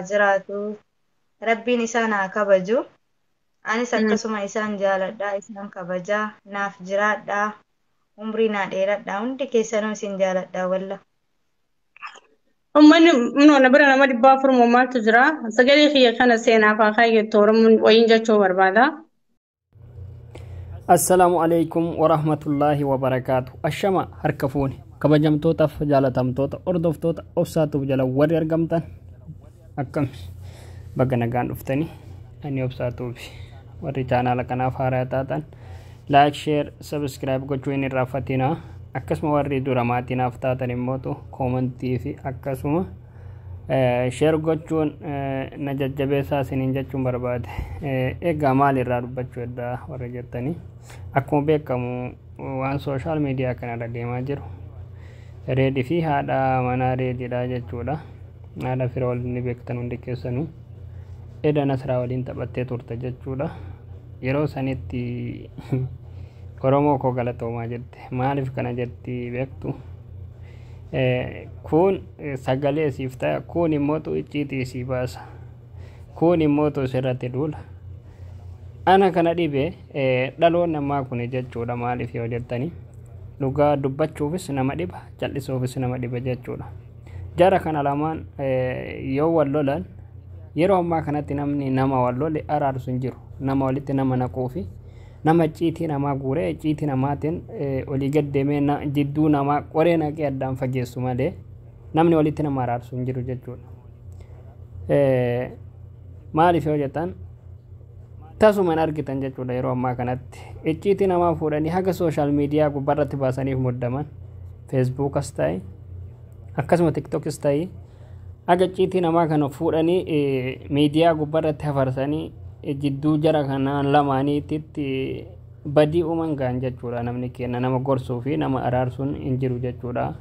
jiraatu rabbiin isaan haa kabaju. Anis akkasuma isaan jaaladha, isaan kabajaa, naaf jiraadha, umrii naa dheeradha, hundi keessanuu isin jaaladha walla. Ummanni noona bira nama dhibbaa afur maaltu jira? Sagalee kiyya kana seenaaf haa kaayettu Oromoon wayiin jechuu barbaada. Assalamu alaikum warahmatullahi wabarakatuh. Ashama harka fuuni kabajamtootaaf jaalatamtoota hordoftoota obsaatuuf jala warri argamtan akkam baga nagaan dhuftanii ani obsaatuuf warri chaanaala kanaaf haaraa taatan like share subscribe gochuu hin irraanfatina. Akkasuma warri dura maatiinaaf taatan immoo koomentii fi akkasuma share gochuun na jajjabeessaa isiniin jechuun barbaade. Egaa maalirraa dubbachuu edda warra jettanii akkuma beekamu waan social media kanarra deemaa jiru reedii fi haadha manaa reediidha jechuudha. Haadha fira waliin beektan hundi keessanuu Eda Nasraa waliin taphattee turte jechuudha. Yeroo sanitti Oromoo koo galatoomaa jette. Maaliif kana jetti beektu? Kun sagalee siif ta'a, kun immoo icciitii si baasa, kun immoo sirratti duula. Ana kana dhibee dhaloonni ammaa kun jechuudha. Maaliif yoo jettanii dhugaa dubbachuufis nama dhiba, jal'isuufis nama dhiba jechuudha. Jara kana lamaan yoo wal lolan yeroo ammaa kanatti namni nama wal lole araarsu hin jiru. Nama walitti nama naquu fi nama icciitii namaa guuree icciitii namaatiin olii gad deemee jidduu namaa qoree naqee addaan fageessu malee namni walitti nama araarsu hin jiru jechuudha. Maaliif yoo jettan tasuma hin argitan jechuudha. Yeroo ammaa kanatti icciitii namaa fuudhanii haga social media gubbaarratti baasaniif muddaman facebookas ta'e akkasuma tiktokis ta'e haga icciitii namaa kana fuudhanii meediyaa gubbaarratti hafarsanii jidduu jara kanaan lamaaniitti badii uuman gaan jechuudha. Namni kenna nama gorsuu fi nama araarsuun hin jiru jechuudha.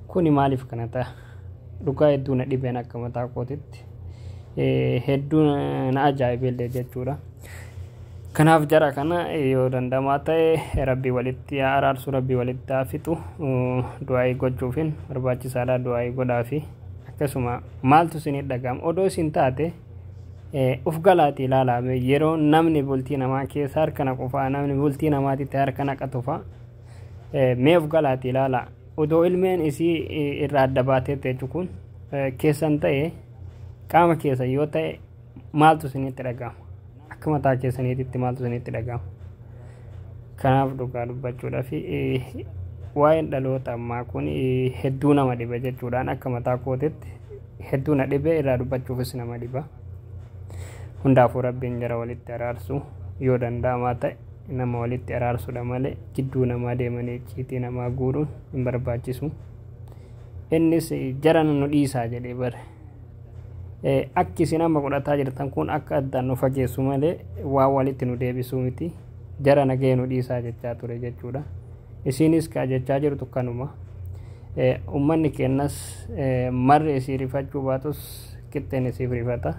Kuni maaliif kana ta'a? Dhugaa hedduu na dhibeen akka mataa kootitti hedduu na ajaa'ibeellee jechuudha. Kanaaf jara kana yoo dandamaa ta'e rabbii walitti araarsu, rabbii walitti fixu du'aa'ii gochuufin barbaachisaadha. Du'aa'ii godhaa fi akkasuma maaltu isin dhaga'ama odoo isin taate uf galaati ilaalame yeroo namni bultii namaa keessa harka naqufaa, namni bultii namaatitti harka naqatufa mee uf galaati ilaala. Odoo ilmeen isii irraa adda baatee kun keessan ta'e qaama keessa yoo ta'e maaltu isinitti dhaga'ama? Akka mataa keessaniitti maaltu isinitti dhaga'ama? Kanaaf dhugaa dubbachuudha fi waa'een dhaloota ammaa kun hedduu nama dhiba jechuudhaan akka mataa kootitti hedduu na dhibe irraa dubbachuufis nama dhiba. Hundaafuu rabbiin jara walitti araarsu yoo danda'amaa ta'e nama walitti araarsudha malee jidduu namaa deemanii icciitii namaa guuruun hin barbaachisu. Innis jara nu dhiisaa jedhee bare akki isin amma godhataa jirtan kun akka addaan nu fageessu malee waan walitti nu deebisuu miti. Jara nagee nu dhiisaa jechaa ture jechuudha. Isinis kaa jechaa jirtu kanuma. Ummanni kennas marri isii rifachuu baatus qixxeen isiif rifata.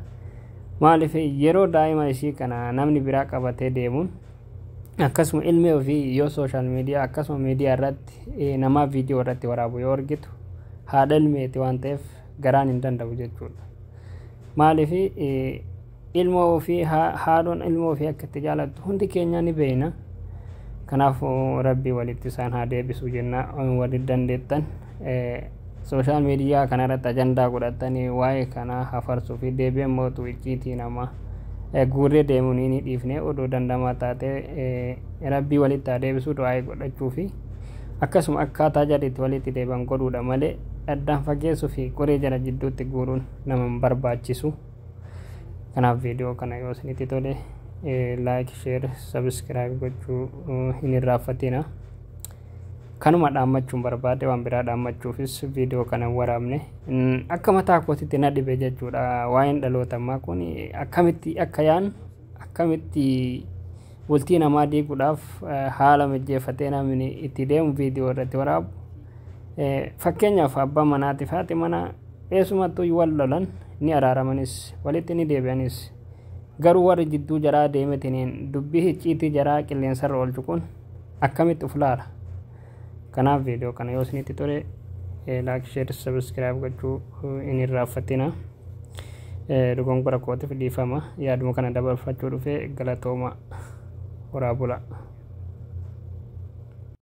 Maaliif yeroo daa'ima isii kana namni biraa qabatee deemuun akkasuma ilmee ofii yoo social media akkasuma meediyaa irratti namaaf viidiyoo irratti waraabu yoo argitu haadha ilmeeti waan ta'eef garaan hin danda'u jechuudha. Maaliif ilmoo ofii haadhoon ilmoo ofii akka itti jaalattu hundi keenya ni beekna. Kanaaf rabbii walitti isaan haa deebisu jenna. Warri dandeettan social media kanarratti ajandaa godhatanii waa'ee kana hafarsuu fi deebi'een mootuu icciitii namaa guurree deemuun ni dhiifne odoo dandamaa taate rabbii walitti haa deebisu du'aa'ii godhachuu fi akkasuma akkaataa jarriitti walitti deebi'an godhuudha malee addaan fageessuu fi qoree jara jidduutti guuruun nama hin barbaachisu. Kanaaf viidiyoo kana yoo isinitti tole like share subscribe gochuu hin irraanfatina. Kanuma dhaammachuun barbaade waan biraa dhaammachuufis viidiyoo kana waraabne akka mataa kootitti na dhibe jechuudha. Waa'een dhaloota ammaa kun akkamitti akka yaan akkamitti bultii namaa diiguudhaaf haala mijeeffatee namni itti deemu viidiyoo irratti waraabu. Fakkeenyaaf abbaa manaatiif haati manaa eessumattuu wal lolan ni araaramanis walitti ni deebi'anis garuu warri jidduu jaraa deemetiniin dubbii icciitii jaraa qilleensarra oolchu kun akkamitti uf laala? Kanaaf viidiyoo kana yoo isinitti tole like share subscribe gochuu hin irraanfatina. Dogongora kootiif dhiifama yaaduma kana dabarfachuu dhufee galatooma horaa bula.